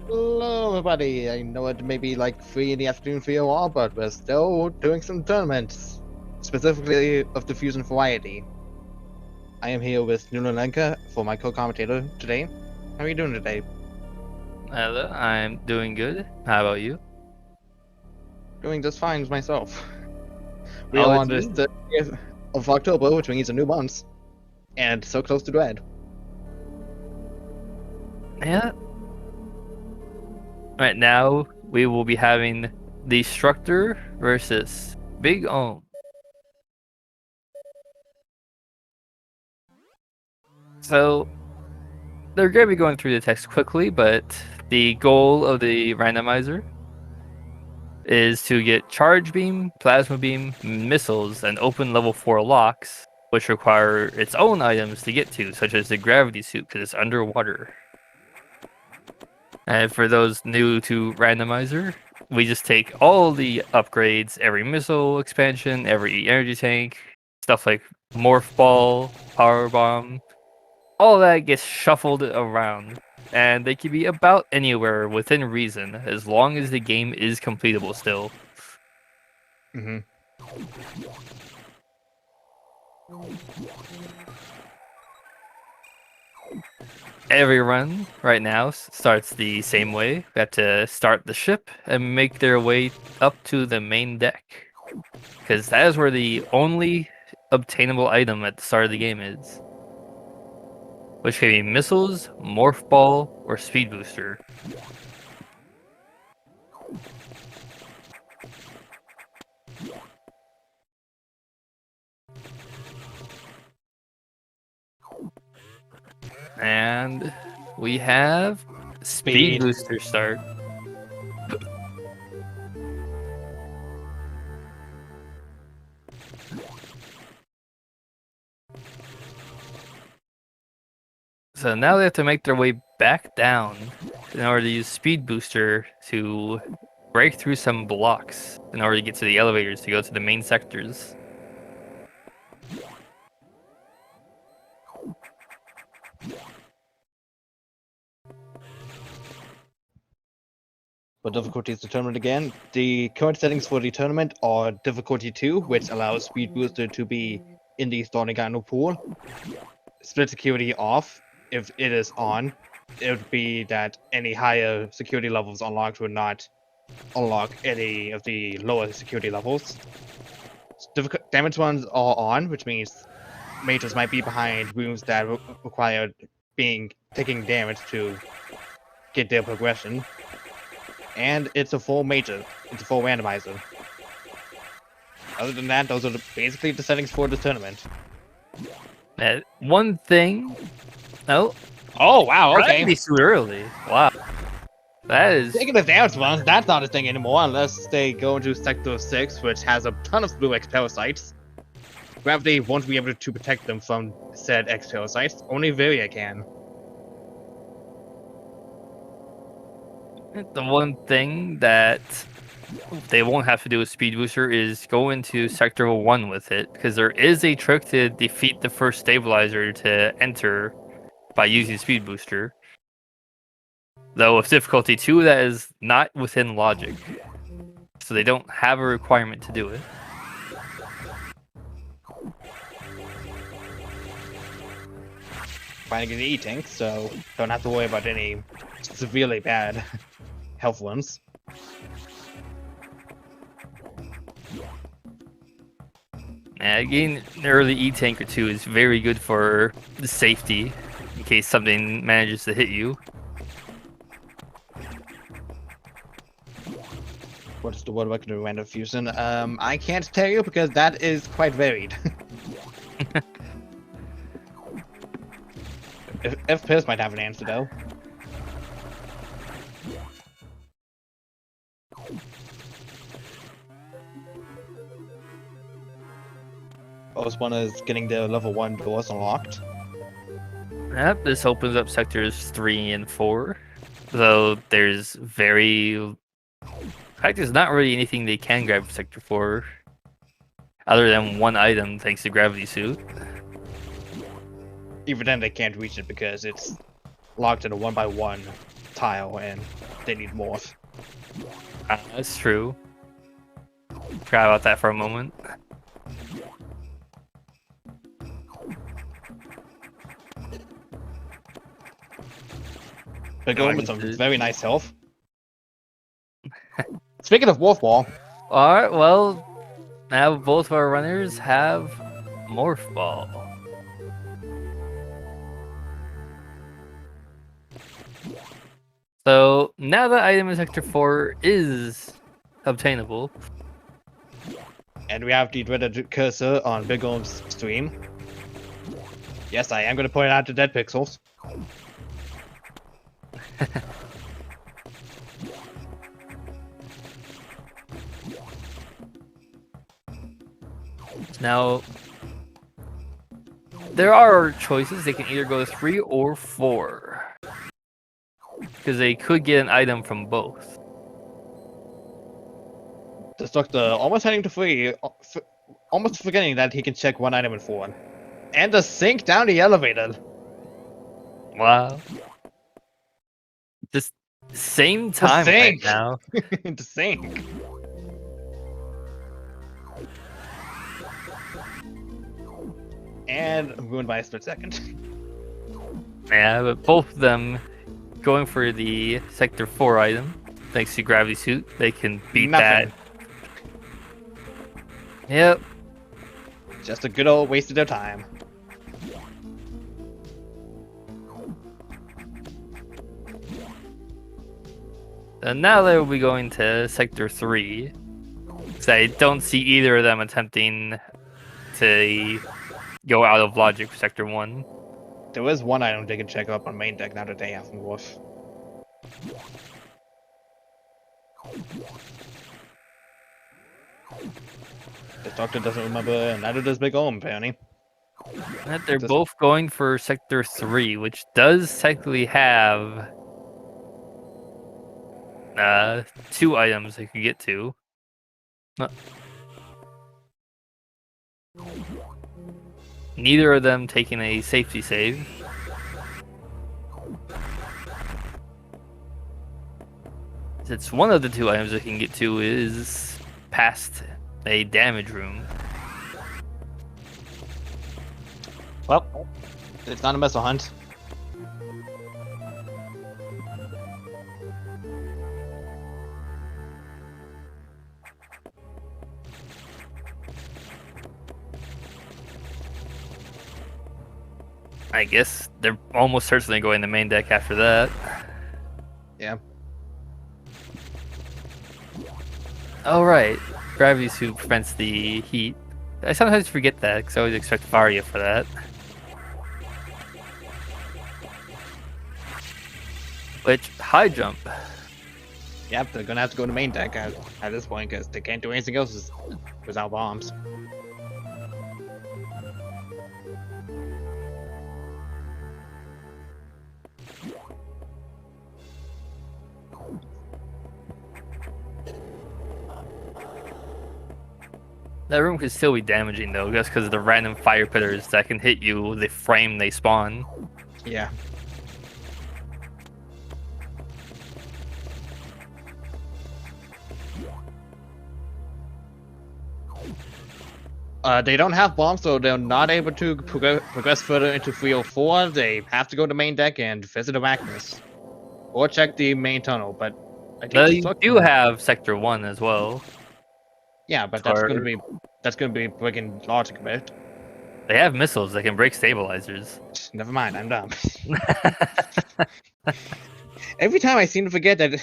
Hello, everybody. I know it may be like 3 in the afternoon for you all, but we're still doing some tournaments, specifically of the fusion variety. I am here with Nulanenka for my co-commentator today. How are you doing today? Hello, I'm doing good. How about you? Doing just fine myself. We Oh, are it's on this you. 30th of October, which means a new month, and so close to Dread. Yeah. Right now, we will be having Destructor versus Big Ohm. So, they're going to be going through the text quickly, but the goal of the randomizer is to get Charge Beam, Plasma Beam, missiles, and open level 4 locks, which require its own items to get to, such as the Gravity Suit, because it's underwater. And for those new to Randomizer, we just take all the upgrades, every missile expansion, every energy tank, stuff like Morph Ball, Power Bomb, all that gets shuffled around. And they can be about anywhere within reason, as long as the game is completable still. Mm-hmm. Every run right now starts the same way. We have to start the ship and make their way up to the main deck. Because that is where the only obtainable item at the start of the game is. Which can be missiles, morph ball, or speed booster. And we have speed Speed. booster start. So now they have to make their way back down in order to use speed booster to break through some blocks in order to get to the elevators to go to the main sectors. What difficulty is determined again? The current settings for the tournament are difficulty 2, which allows Speed Booster to be in the starting kind of pool. Split security off. If it is on, it would be that any higher security levels unlocked would not unlock any of the lower security levels. Damage ones are on, which means mages might be behind rooms that require taking damage to get their progression. And it's a full major. It's a full randomizer. Other than that, those are basically the settings for the tournament. One thing. Oh, Oh wow, okay. gravity suit early. Wow, that is. Taking the damage ones, that's not a thing anymore unless they go into Sector 6, which has a ton of blue X parasites. Gravity won't be able to protect them from said X parasites. Only Viria can. The one thing that they won't have to do with speed booster is go into sector 1 with it, because there is a trick to defeat the first stabilizer to enter by using speed booster. Though with difficulty 2, that is not within logic, so they don't have a requirement to do it. Finding an E-tank, so don't have to worry about any severely bad health ones. Getting an early E-tank or 2 is very good for safety, in case something manages to hit you. What's the word about the random fusion? I can't tell you because that is quite varied. If Piss might have an answer though. First one is getting the level 1 doors unlocked. Yep, this opens up sectors 3 and 4. Though there's in fact, there's not really anything they can grab for sector 4 other than one item thanks to gravity suit. Even then they can't reach it because it's locked in a 1x1 tile and they need more. That's true. Forgot about that for a moment. They're going with some very nice health. Speaking of Wolf Ball, Alright, well, now both of our runners have Morph Ball. So now that item in Sector 4 is obtainable. and we have the dreaded cursor on Big Om's stream. Yes, I am going to point out the dead pixels. Now, there are choices. They can either go to 3 or 4. Because they could get an item from both. Destructor almost heading to 3, almost forgetting that he can check one item in 4. And the sink down the elevator. Wow. Just same time right now. The sink. And ruined by a split second. Yeah, but both of them going for the Sector 4 item. Thanks to Gravity Suit, they can beat Nothing. that. Yep. Just a good old waste of their time. And now they will be going to Sector 3. So I don't see either of them attempting to go out of logic for Sector 1. There is one item they can check up on main deck now that they have Wolf. The Doctor doesn't remember, and neither does Big Om, apparently. They're both going for Sector 3, which does technically have 2 items they could get to. Neither of them taking a safety save. Since one of the 2 items they can get to is past a damage room. Well, it's not a missile hunt. I guess they're almost certainly going to main deck after that. Yeah. Alright, Gravity Suit prevents the heat. I sometimes forget that, because I always expect Varia for that. Which, high jump. Yep, they're gonna have to go to main deck at this point, because they can't do anything else without bombs. That room could still be damaging though, just because of the random fire pitters that can hit you the frame they spawn. Yeah. They don't have bombs, so they're not able to progress further into 304. They have to go to main deck and visit Arachnus. Or check the main tunnel, but I think They do have Sector 1 as well. yeah, but that's gonna be breaking logic a bit. They have missiles that can break stabilizers. Never mind, I'm dumb. Every time I seem to forget that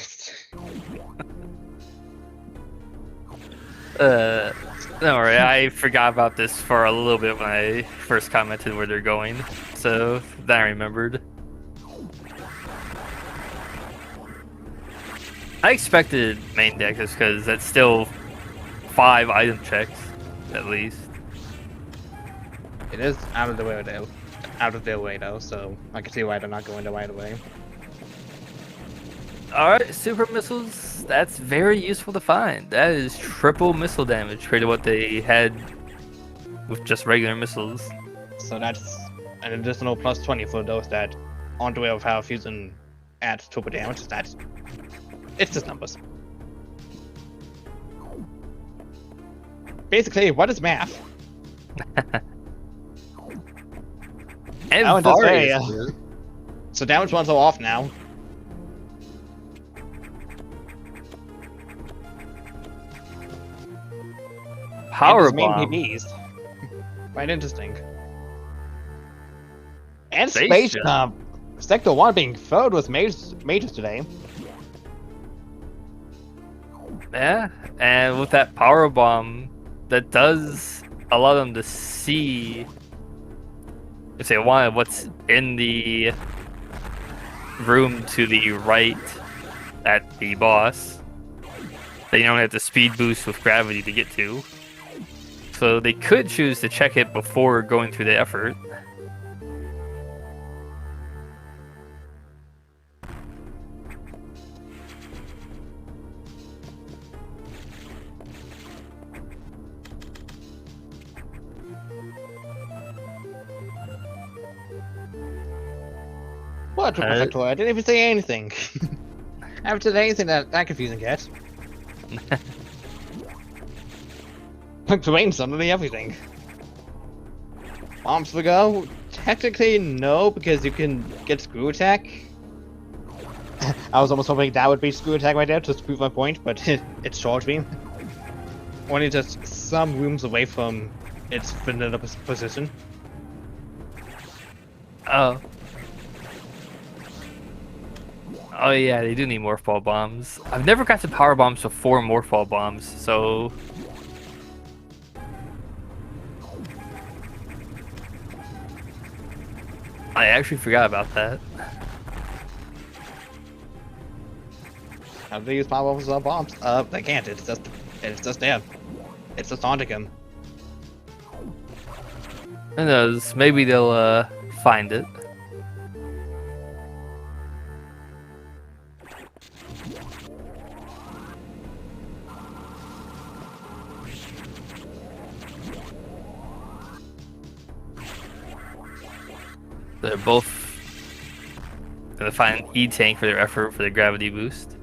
Don't worry, I forgot about this for a little bit when I first commented where they're going, so then I remembered. I expected main deck just because that's still 5 item checks, at least. it is out of their way though, so I can see why they're not going the right away. Alright, super missiles, that's very useful to find. That is triple missile damage compared to what they had with just regular missiles. So that's an additional plus 20 for those that aren't aware of how fusion add turbo damage is that it's just numbers. Basically, what is math? And I would just say, various. so damage ones are off now. Power and his main bomb. PBs. Quite interesting. And Space Space Jump. Jump. Sector 1 being third with majors today. Yeah, and with that power bomb, that does allow them to see, if they want, what's in the room to the right at the boss. They don't have to speed boost with gravity to get to. So they could choose to check it before going through the effort. What, Triple Sector? I didn't even say anything. I haven't said anything that confusing yet. Explain suddenly everything. Bombs for go? Technically, no, because you can get screw attack. I was almost hoping that would be screw attack right there to prove my point, but it's charge beam. Only just some rooms away from its vanilla position. Oh. Oh yeah, they do need morph ball bombs. I've never got to power bombs before morph ball bombs, so I actually forgot about that. How do they use power bombs on bombs? They can't. It's just there. It's just haunting him. Who knows? Maybe they'll find it. They're both gonna find E-Tank for their effort for the gravity boost.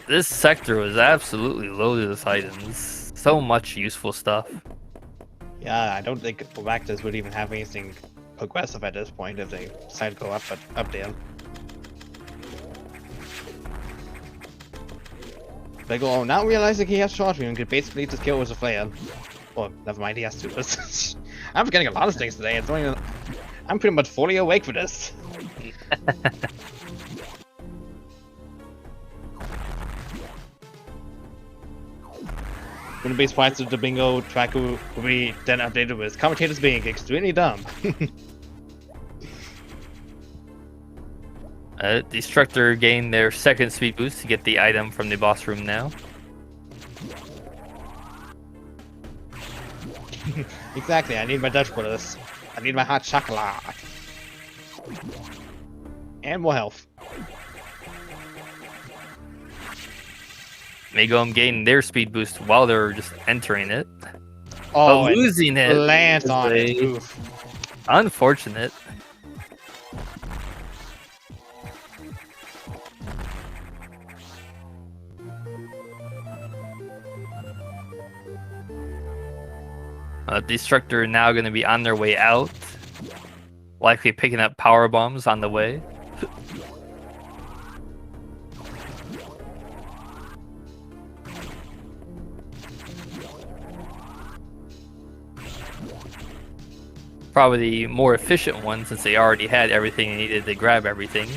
This sector was absolutely loaded with items. So much useful stuff. Yeah, I don't think Galactus would even have anything progressive at this point if they decide to go up there. They go, oh, now realizing he has charge beam and could basically just kill with a flare. Or, never mind, he has to. I'm forgetting a lot of things today. I'm pretty much fully awake for this. Wouldn't be surprised if the bingo track will be then updated with commentators being extremely dumb. Destructor gained their second speed boost to get the item from the boss room now. Exactly, I need my Dutch for this. I need my hot chocolate. And more health. Megom gaining their speed boost while they're just entering it. Oh, but losing it. Lands on it. Oof. Unfortunate. Destructor now going to be on their way out. Likely picking up power bombs on the way. Probably the more efficient one since they already had everything they needed to grab everything.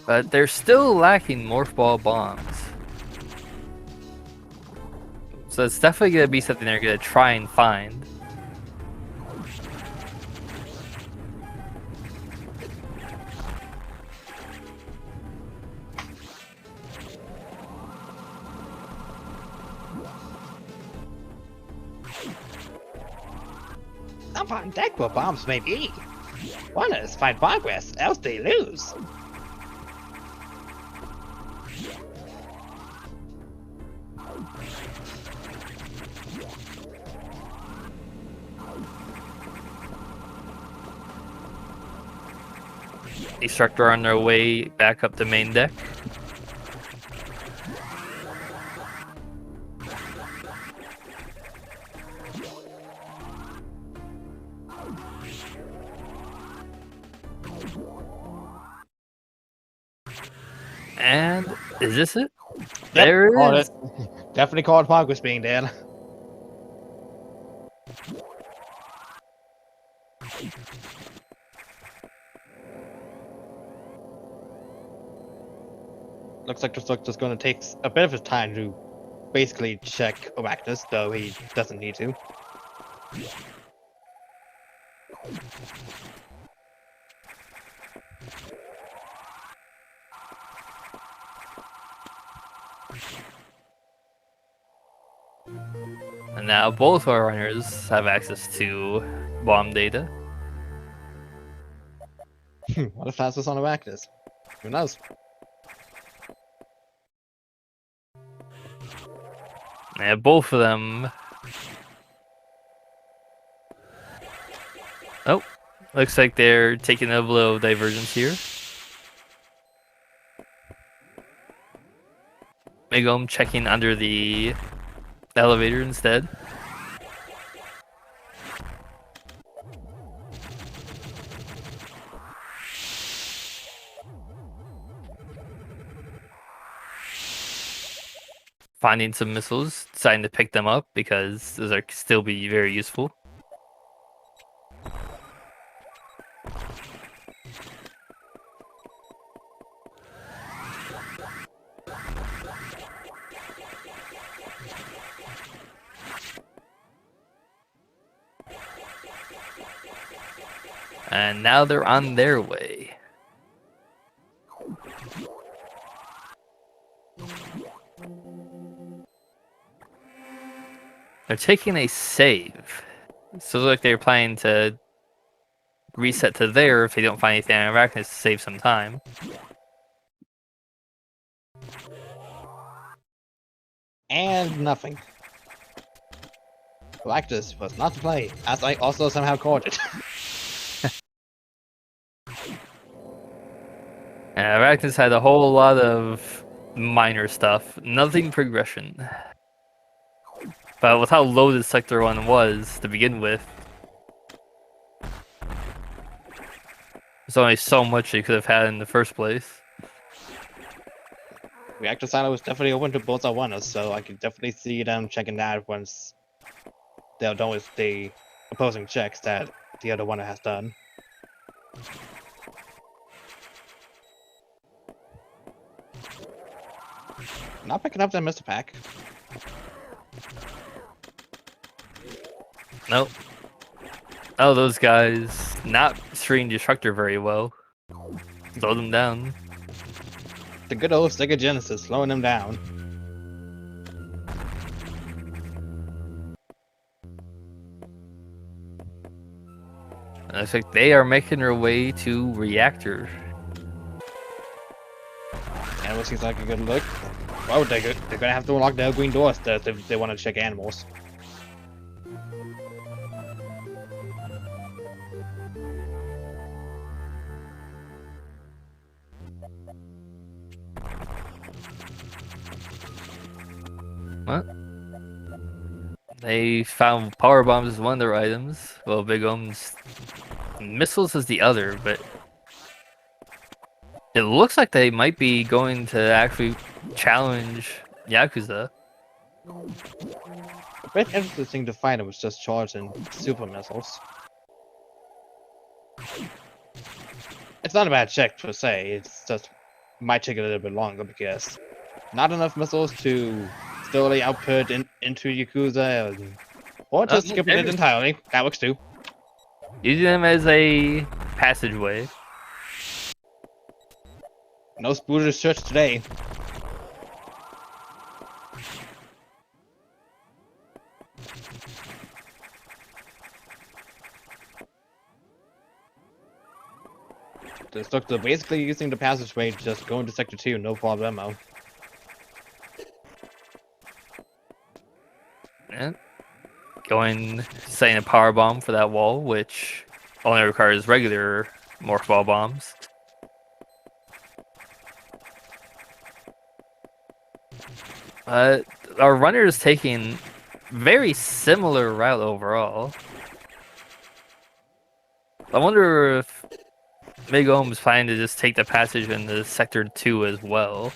But they're still lacking morph ball bombs. So it's definitely going to be something they're going to try and find. Up on deck where bombs may be. Runners find progress, else they lose. Destructor on their way back up the main deck. And is this it? Yep, There called it is. it. Definitely called progress being done. Looks like Destructor's going to take a bit of his time to basically check Arachnus, though he doesn't need to. And now both our runners have access to bomb data. What if that's what's on Arachnus? Who knows? And both of them. Oh, looks like they're taking a little divergence here. Maybe I'm checking under the elevator instead. Finding some missiles, deciding to pick them up because those are still be very useful. And now they're on their way. They're taking a save. So it looks like they're planning to reset to there if they don't find anything on Arachnus to save some time. And nothing. Galactus was not to play, as I also somehow called it. Arachnus had a whole lot of minor stuff, nothing progression. But with how low this Sector 1 was to begin with, there's only so much they could have had in the first place. Reactor Silo was definitely open to both our runners, so I could definitely see them checking that once they're done with the opposing checks that the other runner has done. Not picking up that Mr. Pack. Nope. Oh, those guys not treating Destructor very well. Slow them down. The good old Sega Genesis slowing them down. And looks like they are making their way to Reactor. Animal seems like a good look. Well, they're gonna have to unlock the green doors if they want to check animals. What? They found power bombs as one of their items. Well, big ohms. Missiles is the other, but it looks like they might be going to actually challenge Yakuza. A bit interesting to find it was just charging super missiles. It's not a bad check per se, it's just might take a little bit longer because not enough missiles to slowly output into Yakuza, or just skipping it entirely. That works too. Using them as a passageway. No spooters search today. The Destructor basically using the passageway to just go into Sector 2, no problemo. And going, setting a power bomb for that wall, which only requires regular morph ball bombs. Our runner is taking very similar route overall. I wonder if Big Ohm is planning to just take the passage into Sector 2 as well.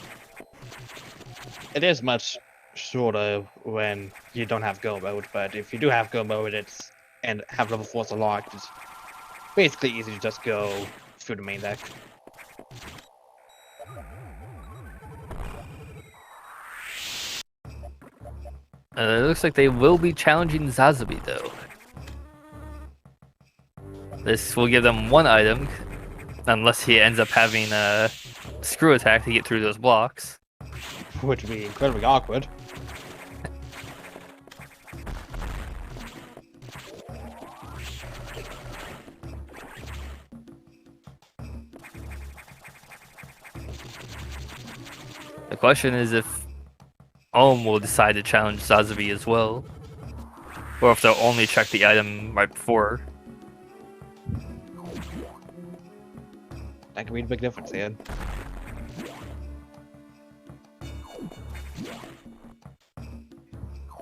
It is much shorter when you don't have go mode, but if you do have go mode, and have level 4s unlocked, it's basically easy to just go through the main deck. It looks like they will be challenging Zazabi though. This will give them one item, unless he ends up having a screw attack to get through those blocks. Which would be incredibly awkward. The question is if Ohm will decide to challenge Zazabi as well, or if they'll only check the item right before. That could be a big difference here.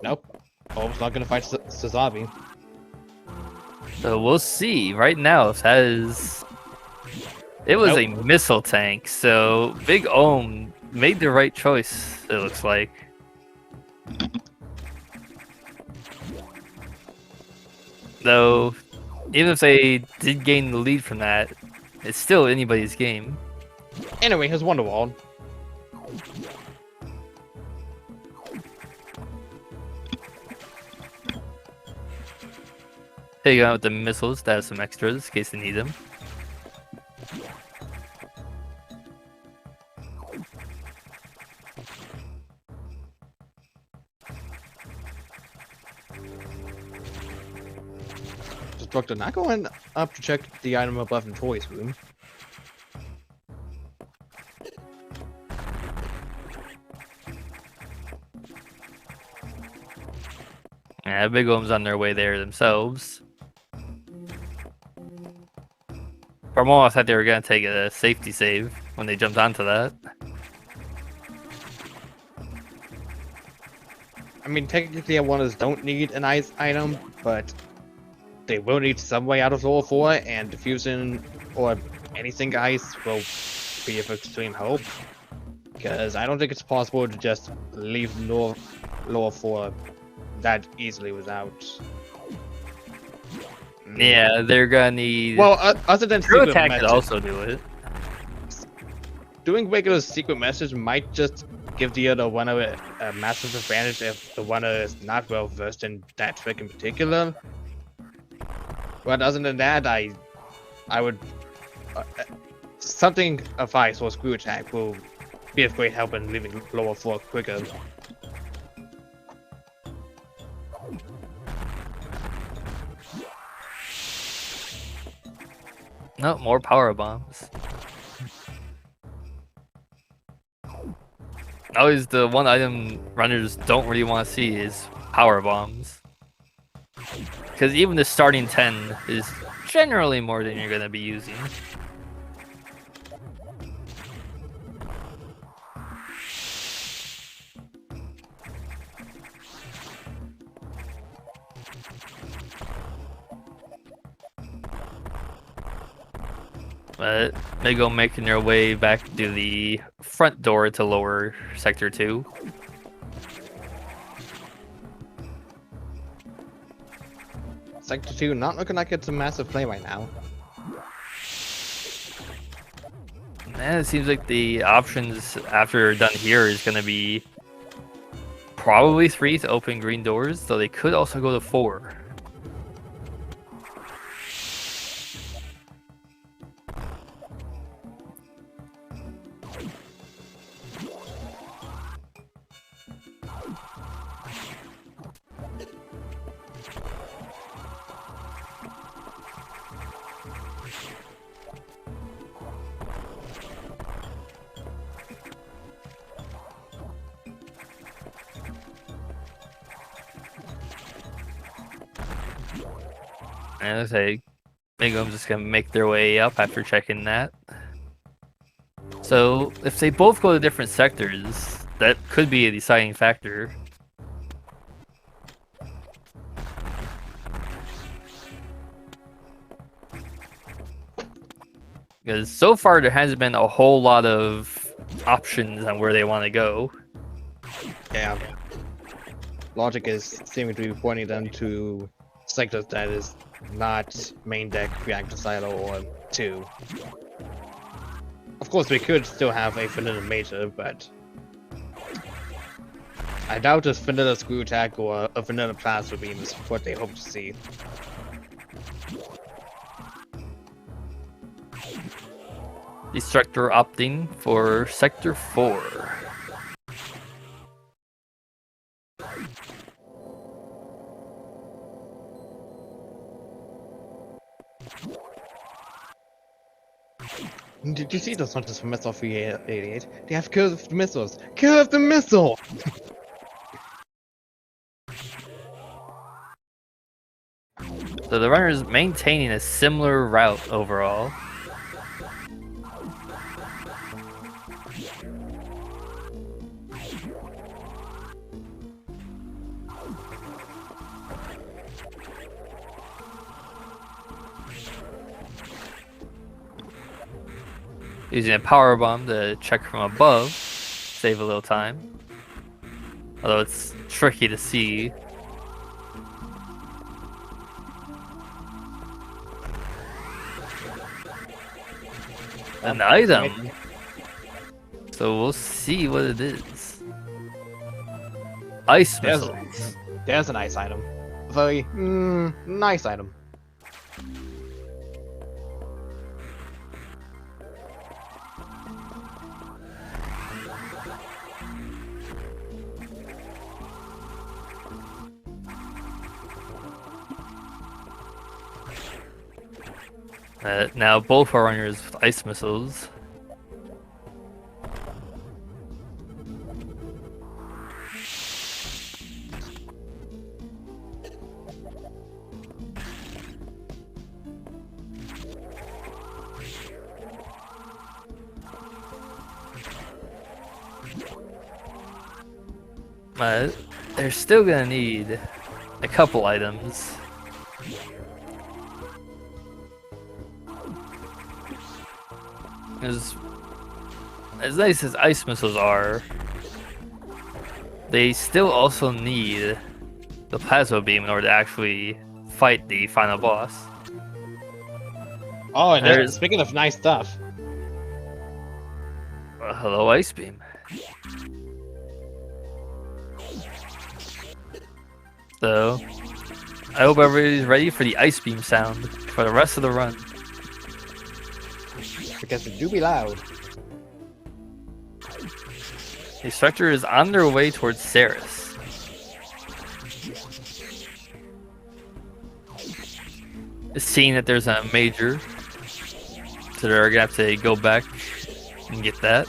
Nope. Ohm's not gonna fight Sazabi. So we'll see right now if that is... It was a missile tank, so Big Ohm made the right choice, it looks like. Though, even if they did gain the lead from that, it's still anybody's game. Anyway, here's Wonderwall. Take out with the missiles to have some extras in case they need them. Destructor not going up to check the item above in Toy's room. Yeah, Big Ohm's on their way there themselves. For a moment, I thought they were going to take a safety save when they jumped onto that. I mean, technically, Awanas don't need an ice item, but they will need some way out of lower 4, and diffusion or anything ice will be of extreme help. Because I don't think it's possible to just leave lower 4 that easily without. Yeah, they're gonna need. Well, other than Screw secret attack message, could also do it. doing regular secret message might just give the other runner a massive advantage if the runner is not well versed in that trick in particular. But other than that, I would something of ice or screw attack will be of great help in leaving lower 4 quicker. No, more power bombs. Always the one item runners don't really want to see is power bombs. Because even the starting 10 is generally more than you're going to be using. But they go making their way back to the front door to lower Sector 2. Sector 2 not looking like it's a massive play right now. And it seems like the options after done here is going to be probably 3 to open green doors, though they could also go to 4. And it's like, maybe I'm just gonna make their way up after checking that. So if they both go to different sectors, that could be a deciding factor. Because so far there hasn't been a whole lot of options on where they want to go. Yeah. Logic is seeming to be pointing them to sectors that is not main deck, reactor silo, or 2. Of course, we could still have a vanilla major, but I doubt if vanilla screw attack or a vanilla plasma beam is what they hope to see. Destructor opting for Sector 4. Did you see those hunters from Missile 388? They have curved missiles! Curved the missile! So the runner is maintaining a similar route overall. Using a power bomb to check from above, save a little time. Although it's tricky to see. An item. So we'll see what it is. Ice missiles. There's a nice item. Very nice item. Now both are runners with ice missiles. They're still gonna need a couple items. As nice as ice missiles are, they still also need the plasma beam in order to actually fight the final boss. Oh, and speaking of nice stuff. Hello, ice beam. So, I hope everybody's ready for the ice beam sound for the rest of the run. Because it do be loud. The Destructor is on their way towards Ceres. Seeing that there's a major, so they're gonna have to go back and get that.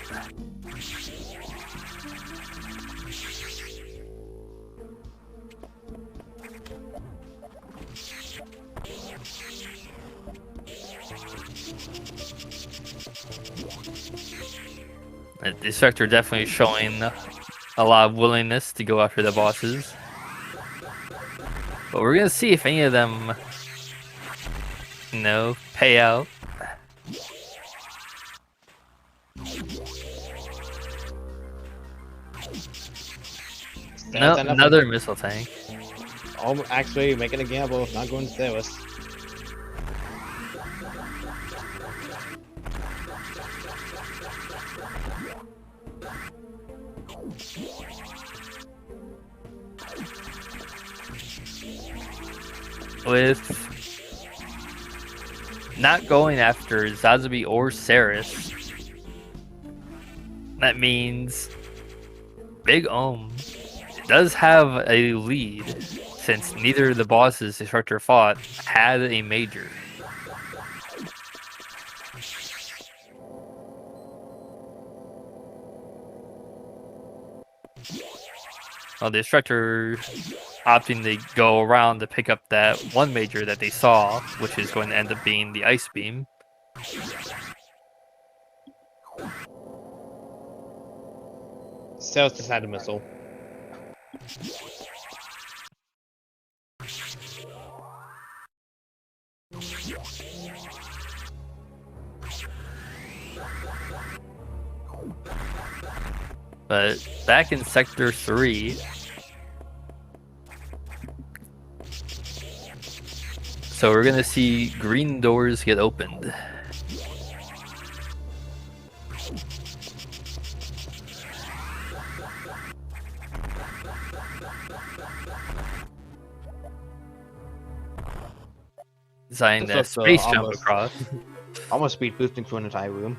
The Destructor definitely showing a lot of willingness to go after the bosses. But we're gonna see if any of them, pay out. No, another missile tank. Oh, actually, making a gamble, not going to Ceres. With not going after Zazubi or Ceres, that means Big Ohm does have a lead since neither of the bosses Destructor fought had a major. Well, the Destructor opting to go around to pick up that one major that they saw, which is going to end up being the ice beam. Sales decided missile. But back in Sector 3, so we're gonna see green doors get opened. Designed a space jump across. Almost speed boosting for an entire room.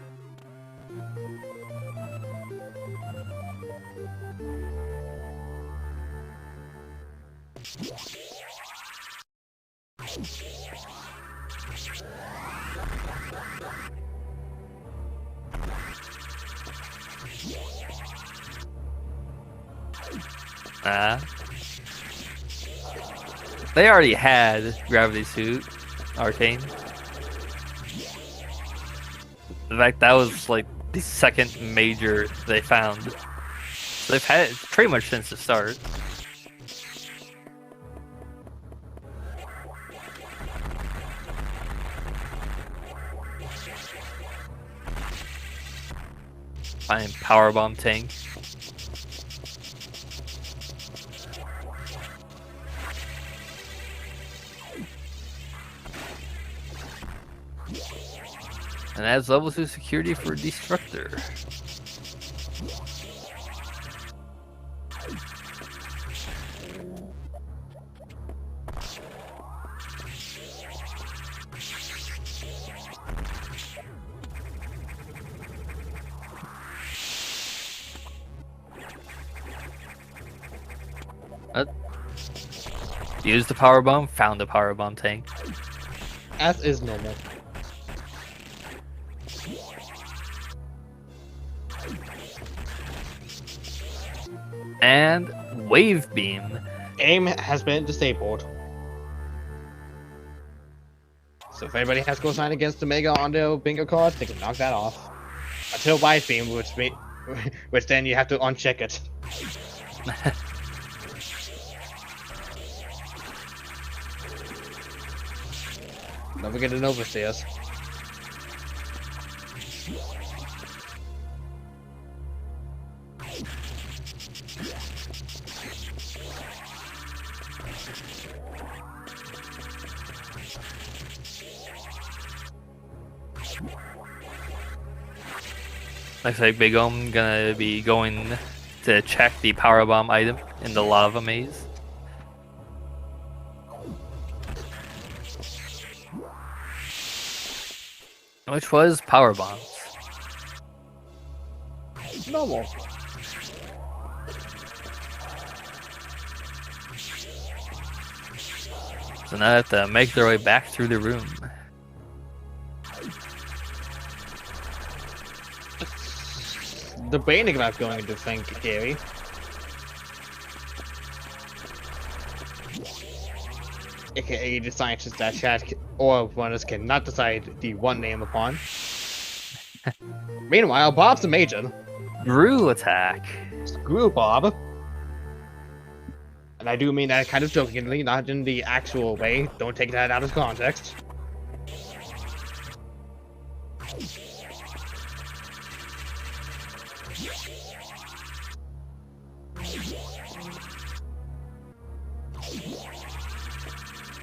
They already had Gravity Suit, Arcane. In fact, that was like the second major they found. So they've had it pretty much since the start. Fine, powerbomb tank. And adds level 2 security for Destructor. Used the powerbomb, found a powerbomb tank. As is normal. And wave beam. Aim has been disabled. So if anybody has to sign against the Mega on their bingo card, they can knock that off. Until wave beam, which then you have to uncheck it. Don't forget an overstairs. Looks like Big Om gonna be going to check the powerbomb item in the lava maze. Which was power bombs. Normal. So now they have to make their way back through the room. Debating about going into Think Gary. AKA the scientists that chat or runners cannot decide the one name upon. Meanwhile, Bob's a major. Brew attack. Screw Bob. And I do mean that kind of jokingly, not in the actual way. Don't take that out of context.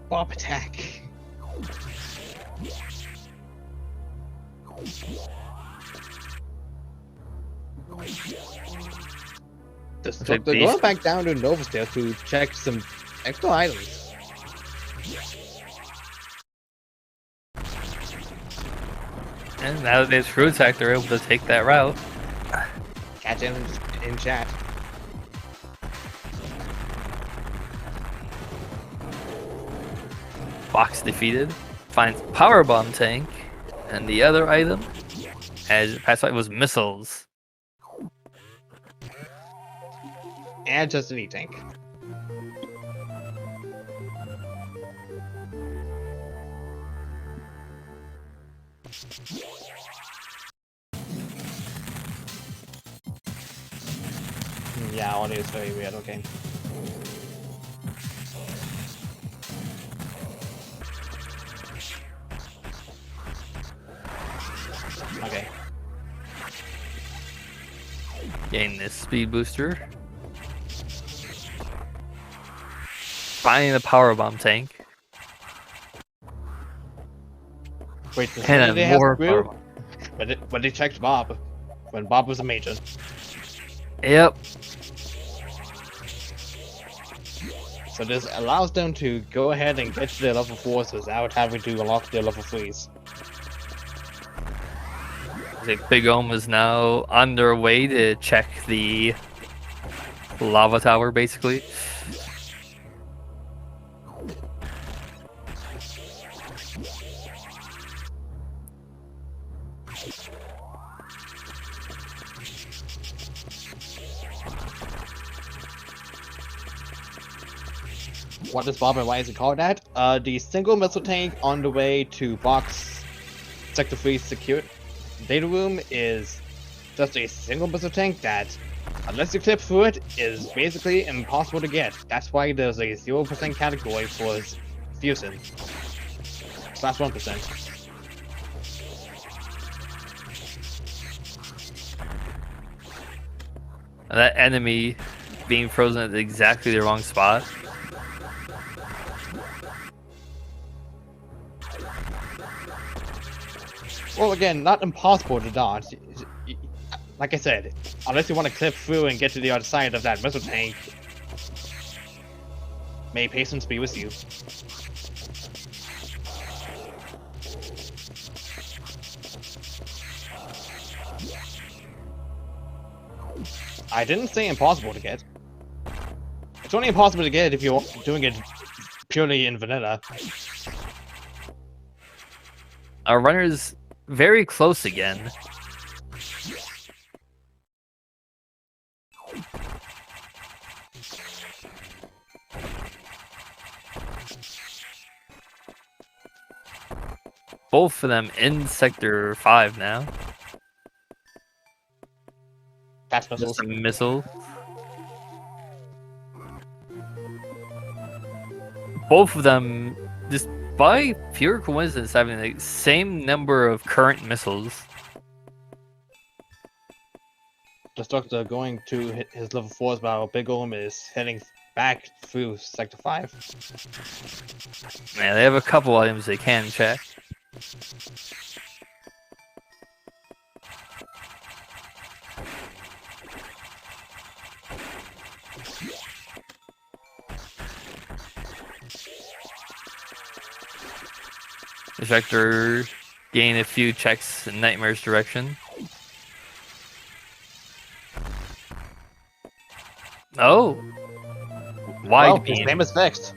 Bob attack. Destructor going back down to Nova Stairs to check some extra items. And now that they screw attack, they're able to take that route. Catch him in chat. Fox defeated. Finds powerbomb tank. And the other item, as past fight, was missiles. And just an E-Tank. Yeah, audio is very weird, okay. Okay. Getting this speed booster. Finding the power bomb tank. Wait, the And they then have more power screw? bomb. But they checked Bob. When Bob was a major. Yep. So this allows them to go ahead and get to their level 4s without having to unlock their level 3s. The Big Ohm is now underway to check the lava tower, basically. What is Bob and why is it called that? The single missile tank on the way to box Sector 3 secure data room is just a single missile tank that, unless you clip through it, is basically impossible to get. That's why there's a 0% category for fusion. Slash 1%. That enemy being frozen at exactly the wrong spot. Well, again, not impossible to dodge. Like I said, unless you want to clip through and get to the other side of that missile tank, may patience be with you. I didn't say impossible to get. It's only impossible to get if you're doing it purely in vanilla. Our runner's very close again. Both of them in Sector 5 now. Fast missiles. Just a missile. Both of them, just by pure coincidence, having the same number of current missiles. Destructor going to hit his level 4s while Big Ohm is heading back through Sector 5. Yeah, they have a couple items they can check. Destructor gain a few checks in Nightmare's direction. Oh! Wide Well, beam. his name is fixed.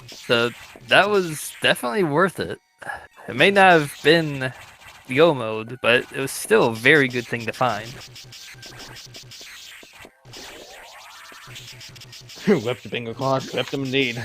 So that was definitely worth it. It may not have been Go mode, but it was still a very good thing to find. Whipped the bingo card, whipped him indeed.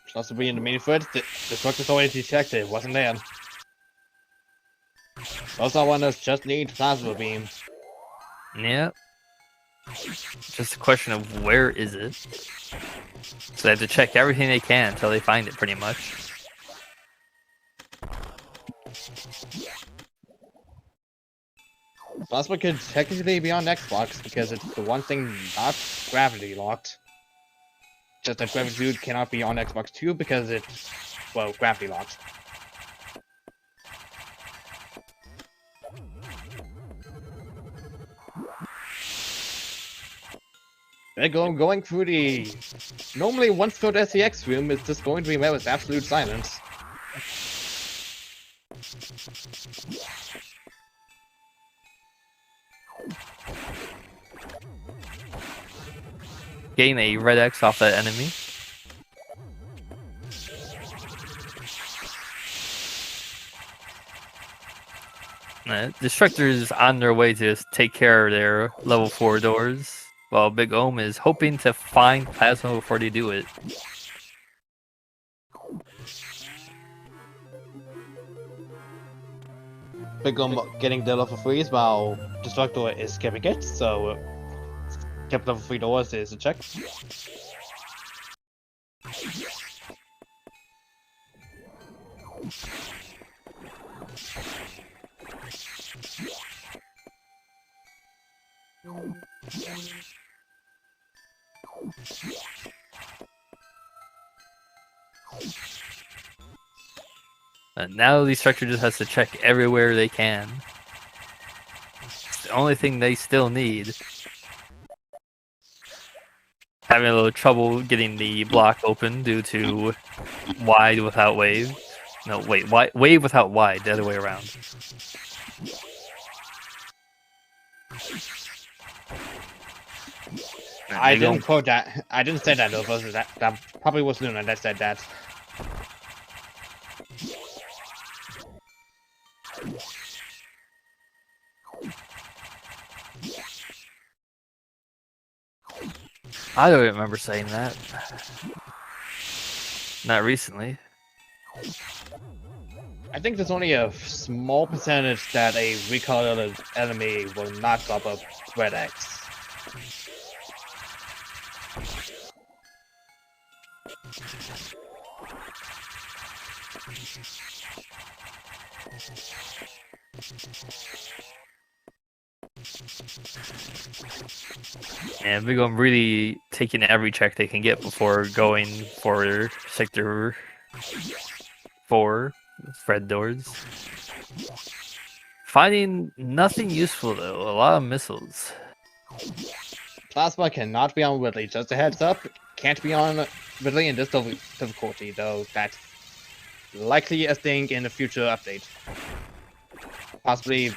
Supposed to be in the main foot. The structure's already detected, wasn't there. Those are ones just need plasma beam. Yeah. Just a question of where is it. So they have to check everything they can until they find it, pretty much. Plasma could technically be on Xbox because it's the one thing not gravity locked. Just that Gravity Dude cannot be on Xbox 2 because it's, well, gravity locked. They're going through the... Normally, one-third SEX room is just going to be met with absolute silence. gain a red X off that enemy. Destructor is on their way to take care of their level 4 doors, while Big Ohm is hoping to find Plasma before they do it. Big getting the level 3s while Destructor is skipping it, so skip level 3 doors is a check. And now Destructor just has to check everywhere they can. It's the only thing they still need. Having a little trouble getting the block open due to wide without wave. No, wait, wave without wide, the other way around. I didn't quote that. I didn't say that though. That probably was Luna that said that. I don't remember saying that. Not recently. I think there's only a small percentage that a recolored enemy will not drop a red X. And Big Ohm really taking every check they can get before going for Sector 4, red doors. Finding nothing useful though, a lot of missiles. Plasma cannot be on Ridley, just a heads up. Can't be on Ridley in this difficulty, though that's likely a thing in a future update. Possibly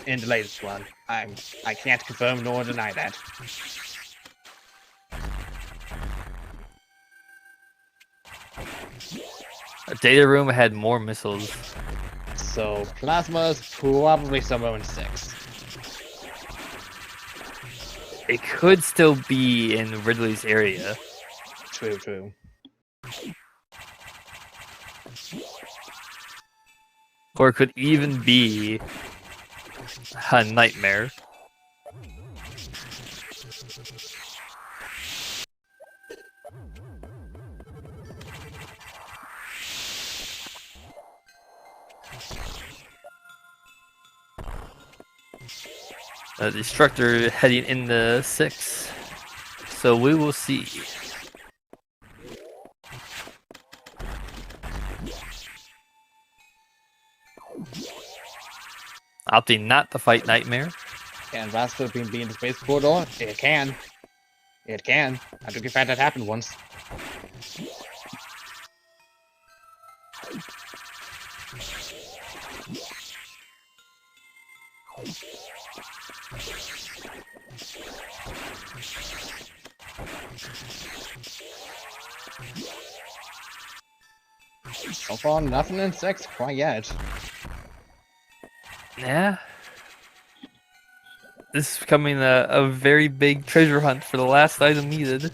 in the latest one. I can't confirm nor deny that. A data room had more missiles. So Plasma's probably somewhere in 6. It could still be in Ridley's area. True. Or it could even be a nightmare. Destructor heading into 6. So we will see. Opting not to fight Nightmare. Can Rascal be in the space corridor? It can. It can. I took a fact that happened once. So far, nothing in 6 quite yet. Yeah. This is becoming a very big treasure hunt for the last item needed.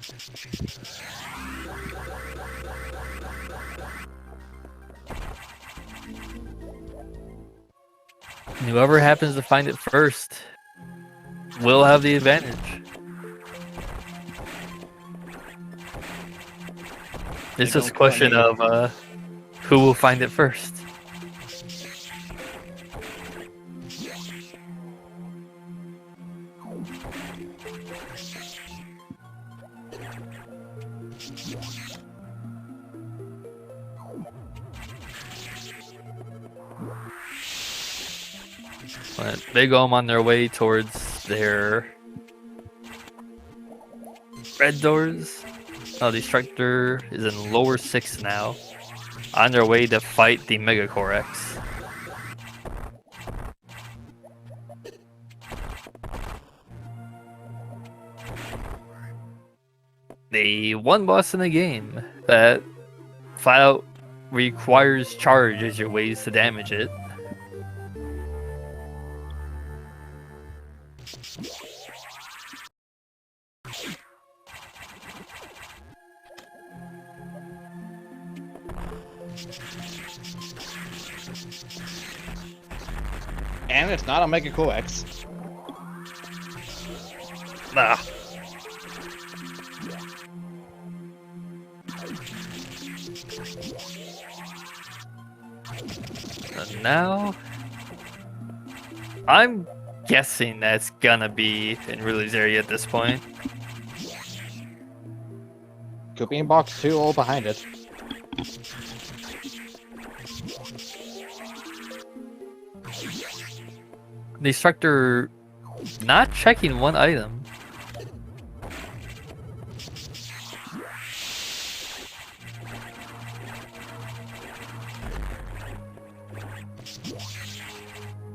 And whoever happens to find it first will have the advantage. It's just a question of who will find it first. But Big Ohm on their way towards their red doors. Oh, Destructor is in lower 6 now, on their way to fight the Megacore X. the one boss in the game that flat out requires charge as your ways to damage it. And it's not a Mega Coax. Ah. And now, I'm guessing that's gonna be in Ruly's area at this point. Could be in box 2 or behind it. Destructor not checking one item.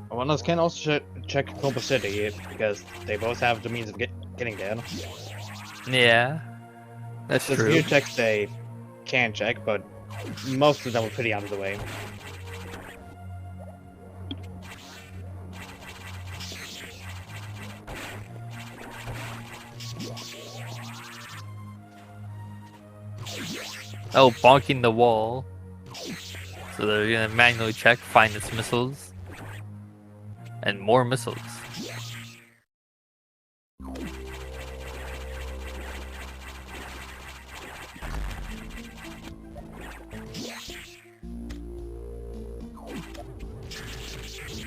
One of us can also check Cobra City because they both have the means of getting there. Yeah, that's There's a true. few checks they can check, but most of them are pretty out of the way. Oh, bonking the wall. So they're gonna manually check, find its missiles. And more missiles.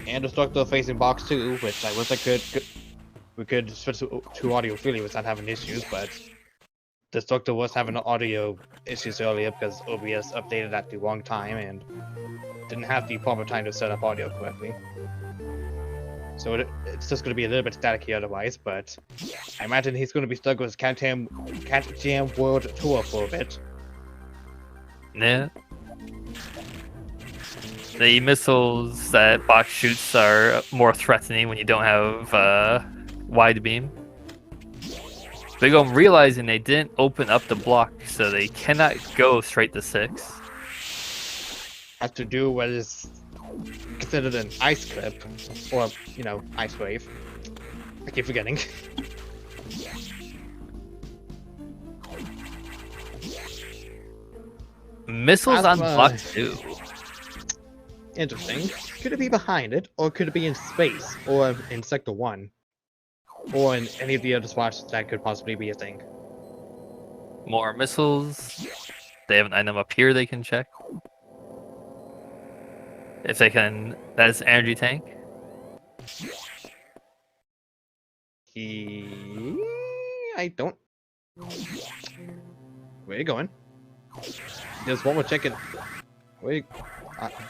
And Destructor facing box 2, which I wish we could switch to audio freely without having issues, but Destructor was having audio issues earlier because OBS updated at the wrong time and didn't have the proper time to set up audio correctly. So it's just going to be a little bit staticky otherwise, but I imagine he's going to be stuck with Cat Jam World Tour for a bit. Yeah. The missiles that box shoots are more threatening when you don't have wide beam. Big O realizing they didn't open up the block, so they cannot go straight to 6. Have to do what is considered an ice clip, or, you know, ice wave. I keep forgetting. Missiles on block 2. Interesting. Could it be behind it, or could it be in space, or in Sector 1? Or in any of the other spots that could possibly be a thing. More missiles. They have an item up here they can check. If they can, that is energy tank. I don't. Where are you going? There's one more check it. Wait.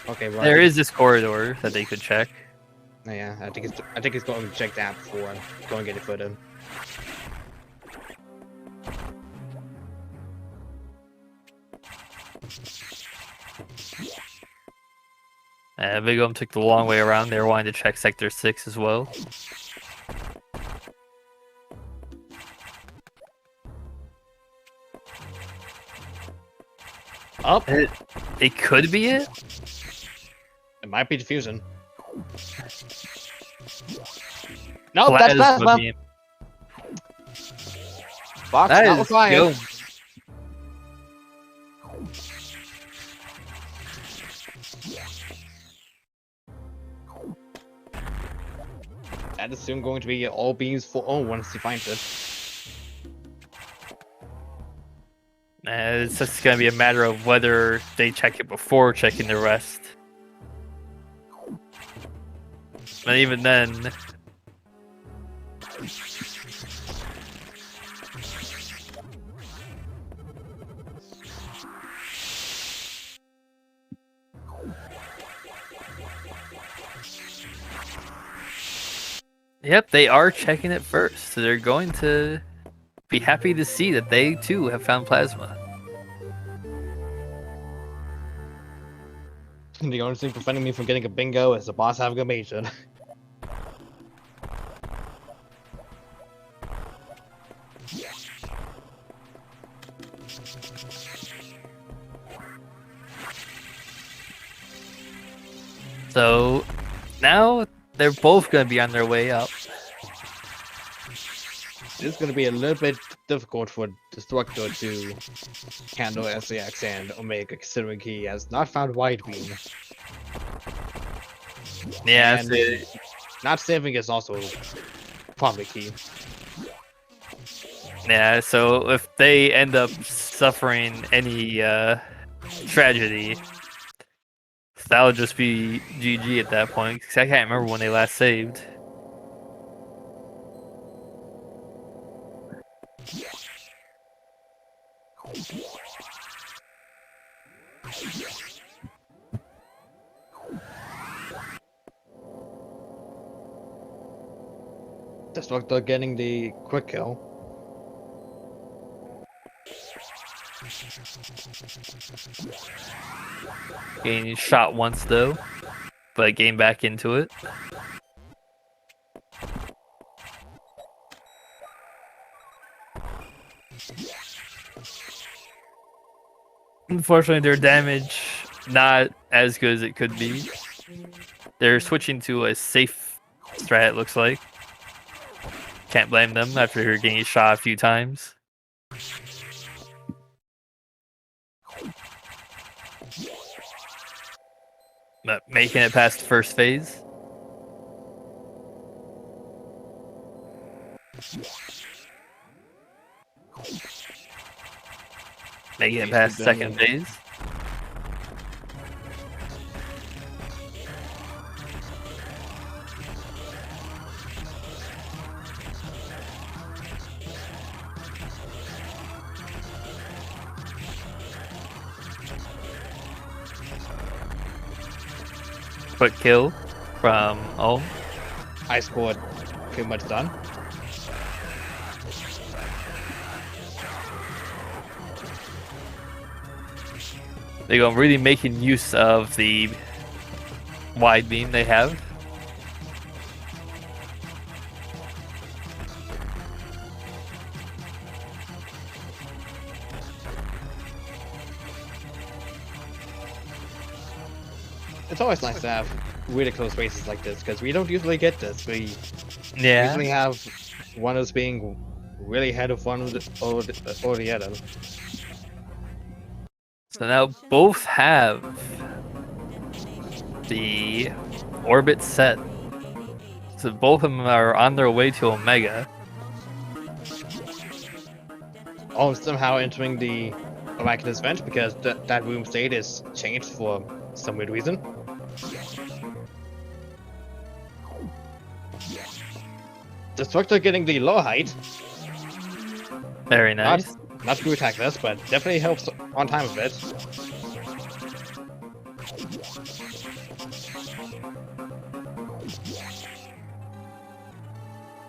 Okay, right. There is this corridor that they could check. Yeah, I think he's going to check that before going any further. Big O took the long way around. They were wanting to check Sector 6 as well. Up. It could be it. It might be diffusion. No, that's plasma. Beam. Box That not is required. go. That is soon going to be all beams for all once he finds it. It's just gonna be a matter of whether they check it before checking the rest. And even then, yep, they are checking it first. So they're going to be happy to see that they too have found plasma. The only thing preventing me from getting a bingo is the boss having a major. So now they're both gonna be on their way up. It's going to be a little bit difficult for Destructor to handle SAX and Omega, considering he has not found Wide Beam. Yeah, And not saving is also probably key. yeah. So if they end up suffering any tragedy, that would just be GG at that point. Because I can't remember when they last saved. Destructor getting the quick kill. Getting shot once though, but getting back into it. Unfortunately, their damage not as good as it could be. They're switching to a safe strat, it looks like. Can't blame them after getting shot a few times. But making it past the first phase. Making it past the second phase. Quick kill from Ohm. I scored pretty much done. They go really making use of the wide beam they have. It's always nice to have really close races like this, because we don't usually get this. We usually have one of us being really ahead of one or the other. So now both have the orbit set. So both of them are on their way to Omega. Oh, somehow entering the miraculous vent because that room state is changed for some weird reason. Destructor getting the low height. Very nice. Not to attack this, but definitely helps on time a bit.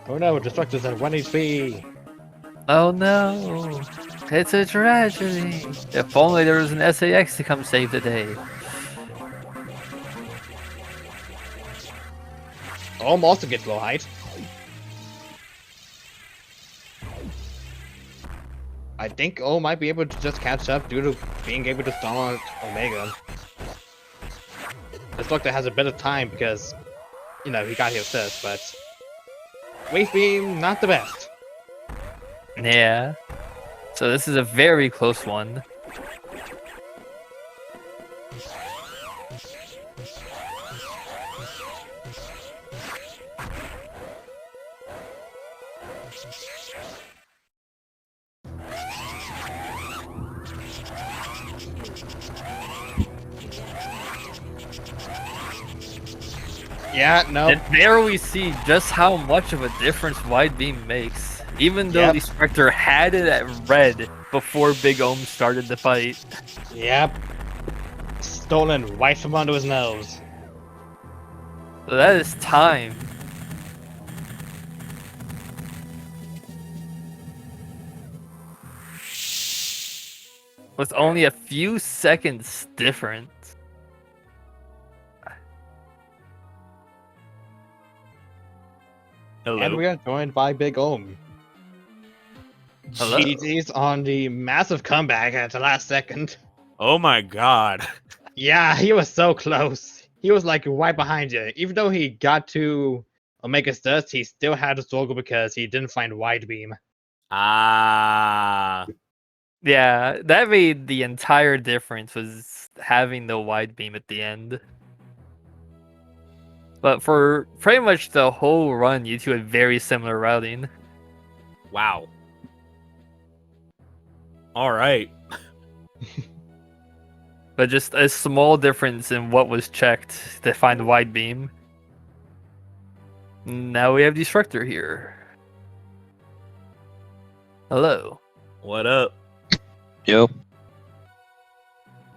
Oh no, Destructor's at 1 HP. Oh no, it's a tragedy. If only there was an SAX to come save the day. Ohm also gets low height. I think Ohm might be able to just catch up due to being able to stall Omega. Destructor has a bit of time because, you know, he got here first, but Wave Beam, not the best. Yeah. So this is a very close one. Yeah, no. And there we see just how much of a difference wide beam makes. Even though the Destructor had it at red before Big Ohm started the fight. Yep. Stolen right from under his nose. So that is time. With only a few seconds difference. Hello. And we are joined by Big Ohm. Hello. GG's on the massive comeback at the last second. Oh my god. Yeah, he was so close. He was like right behind you. Even though he got to Omega's Dust, he still had to struggle because he didn't find Wide Beam. Ah. Yeah, that made the entire difference was having the wide beam at the end. But for pretty much the whole run, you two had very similar routing. Wow. All right. But just a small difference in what was checked to find the wide beam. Now we have Destructor here. Hello. What up? Yo,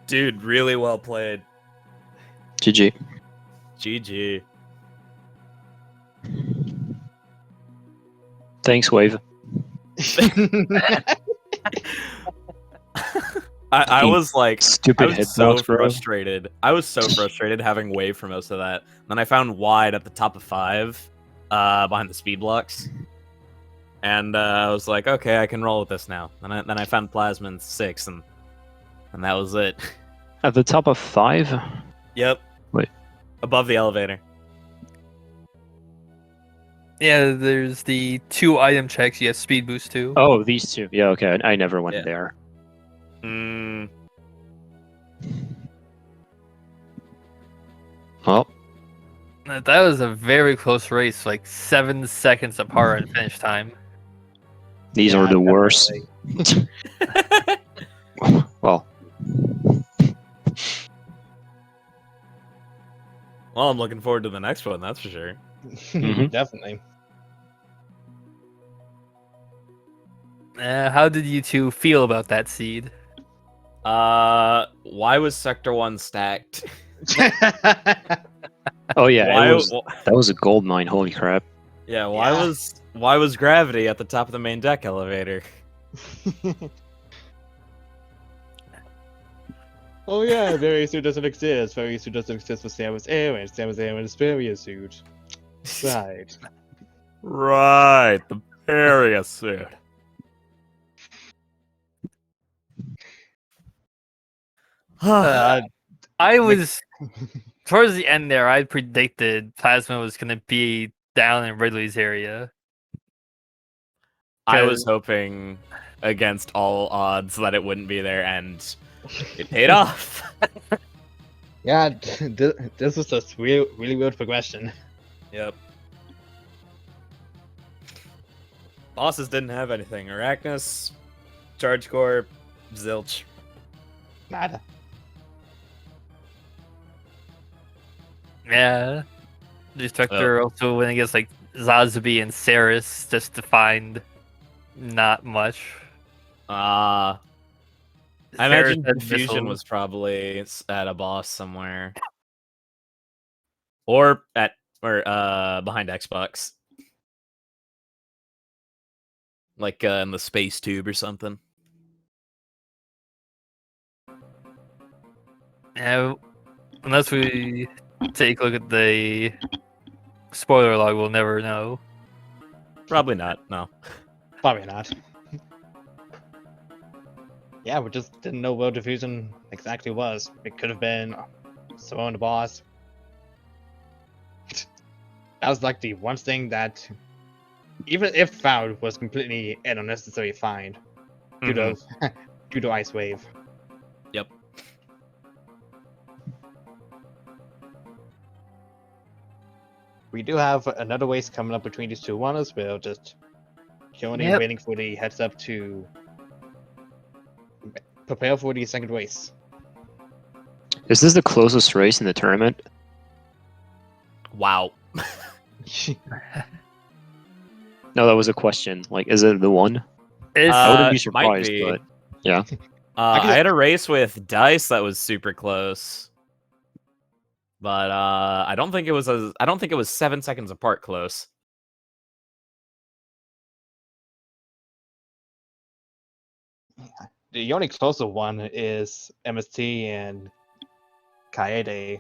Dude, really well played. GG. GG. Thanks, Wave. I was like, Stupid I was so hitbox, bro. frustrated. I was so frustrated having wave for most of that. Then I found wide at the top of 5, behind the speed blocks, and I was like, okay, I can roll with this now. And then I found plasma in 6, and that was it. At the top of 5? Yep. Wait. Above the elevator. Yeah, there's the 2 item checks. You have speed boost too. Oh, these two. Yeah, okay. I never went Yeah. there. Well, That was a very close race, like 7 seconds apart in finish time. these Yeah, are the worst. Well, Well, I'm looking forward to the next one, that's for sure. Mhm. Definitely. How did you two feel about that seed? Why was Sector 1 stacked? oh yeah, Why, that was a gold mine. Holy crap! yeah, why Yeah. was gravity at the top of the main deck elevator? Oh yeah, Very suit doesn't exist. Very suit doesn't exist for Samus Aran. Samus Aran is Barrier suit. Right. Right, the barrier suit. I was towards the end there. I predicted Plasma was gonna be down in Ridley's area. I was hoping against all odds that it wouldn't be there, and it paid off. Yeah, this was a really weird progression. Yep. Bosses didn't have anything. Arachnus, Charge Core, Zilch. Nada. Yeah, Destructor also went against like Zazubi and Saris just to find not much. I Saris imagine had Confusion missile. was probably at a boss somewhere. Or behind Xbox. Like in the space tube or something. Yeah, unless we take a look at the spoiler log, we'll never know. Probably not, no. Probably not. Yeah, we just didn't know where Diffusion exactly was. It could have been someone the boss. That was like the one thing that, even if found, was completely an unnecessary find due to Ice Wave. Yep. We do have another race coming up between these two runners. We're just currently Yep. waiting for the heads up to prepare for the second race. Is this the closest race in the tournament? Wow. No, that was a question. Like, is it the one? It's I wouldn't be Might surprised, be. but yeah. I had a race with Dice that was super close. But I don't think it was 7 seconds apart close. The only closer one is MST and Kaede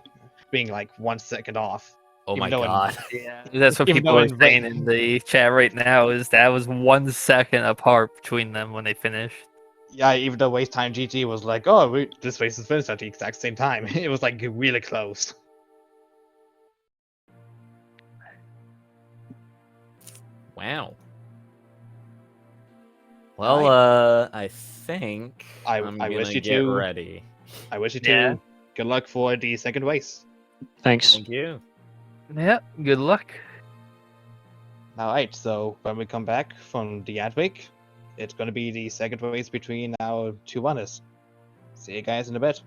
being like 1 second off. Oh Even my though in- god. Yeah, that's what Even people though are in saying in the chat right now. Is that was 1 second apart between them when they finished. Yeah, even though Waste Time GG was like, oh, this race is finished at the exact same time. It was like really close. Wow. Well, I think I I'm wish gonna you get two- ready. I wish you Yeah. two good luck for the second race. Thanks. Thank you. Yeah, good luck. Alright, so when we come back from the ad break, it's going to be the second race between our two runners. See you guys in a bit.